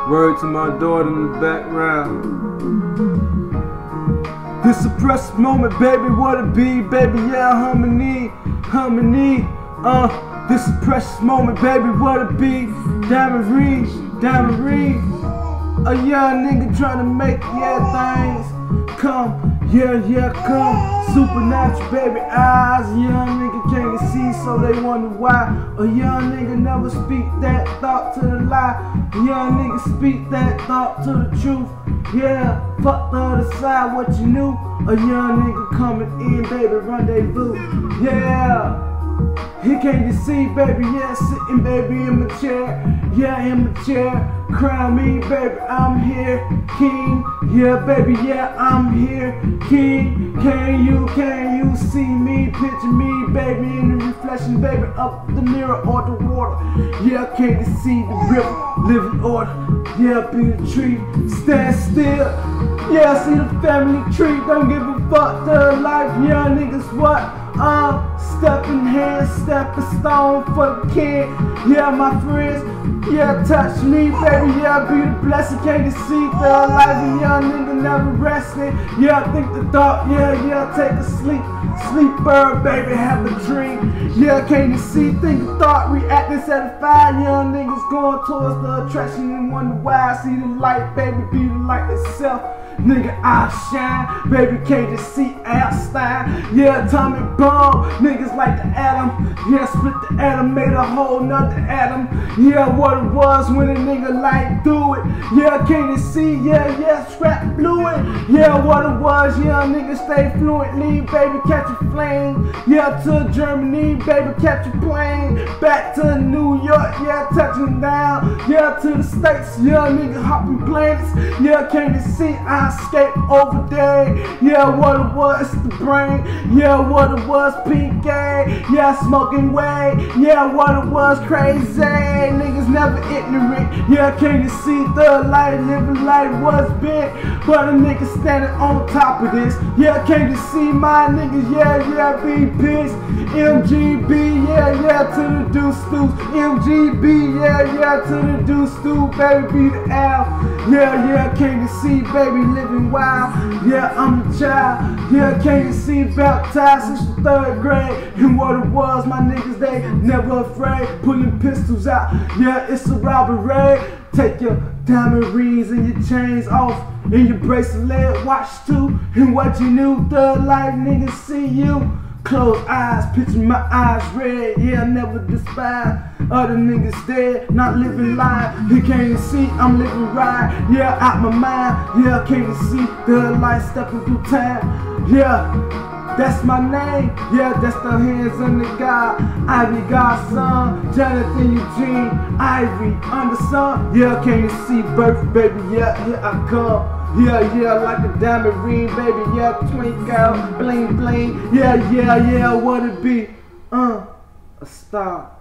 Word to my daughter in the background. This a precious moment, baby, what it be, baby, yeah, harmony. This a precious moment, baby, what it be, Diamond Reed. A young nigga trying to make, things come, come. Supernatural, baby, eyes, a young nigga can't see, so they wonder why. A young nigga never speak that thought to the lie. A young nigga speak that thought to the truth. Yeah, fuck the other side, what you knew. A young nigga coming in, baby, rendezvous. Yeah, he came to see, baby, sitting, baby, in my chair. Yeah, in my chair. Crown me, baby, I'm here, king. Yeah, baby, I'm here, king. Can you see me? Picture me, baby, in the reflection, baby, up the mirror or the water. Yeah, can't you see the river, living order? Yeah, be the tree, stand still. Yeah, see the family tree, don't give a fuck the life. Yeah, niggas what? Stepping hand, stepping stone for the kid. Yeah, my friends, touch me, baby, be the blessing. Can't you see the life of young nigga never resting? Yeah, think the thought, take a sleeper, baby, have a dream. Yeah, can't you see, think the thought, reacting satisfied. Young niggas going towards the attraction and wonder why. See the light, baby, be the light itself. Nigga, I shine, baby, can't you see Einstein? Yeah, atomic bomb, niggas like the atom. Yeah, split the atom, made a whole nother atom. Yeah, what it was when a nigga like do it. Yeah, can't you see? Scrap blew it. Yeah, what it was, nigga stay fluently, baby, catch a flame. Yeah, to Germany, baby, catch a plane. Back to New York, touching down. Yeah, to the States, nigga hopping planets. Yeah, can't you see? I escape over there. Yeah, what it was, the brain. Yeah, what it was, pink gay. Yeah, smoking way. Yeah, what it was, crazy. Niggas never ignorant. Yeah, can you see the light? Living life was big, but a nigga standing on top of this. Yeah, can you see my niggas? Be pissed. MGB, to the deuce stew. MGB, to the deuce stew. Baby, be the L. Yeah, can you see, baby, living wild? Yeah, I'm a child. Yeah, can you see, baptized since the 3rd grade? And what it was, my niggas, they never afraid. Pulling pistols out. Yeah, it's a robbery. Take your diamond rings and your chains off, and your bracelet, watch too. And what you knew, thug life, niggas see you. Closed eyes, picture my eyes red. Yeah, I never despise other niggas dead, not living life. You can't see, I'm living right. Yeah, out my mind. Yeah, can't see the light stepping through time. Yeah, that's my name. Yeah, that's the hands on the God. Ivy, God's son. Jonathan Eugene, Ivy, under sun. Yeah, can't you see birth, baby? Yeah, here I come. Yeah, like a diamond ring, baby. Yeah, twink out, bling bling. Yeah, what it be? A star.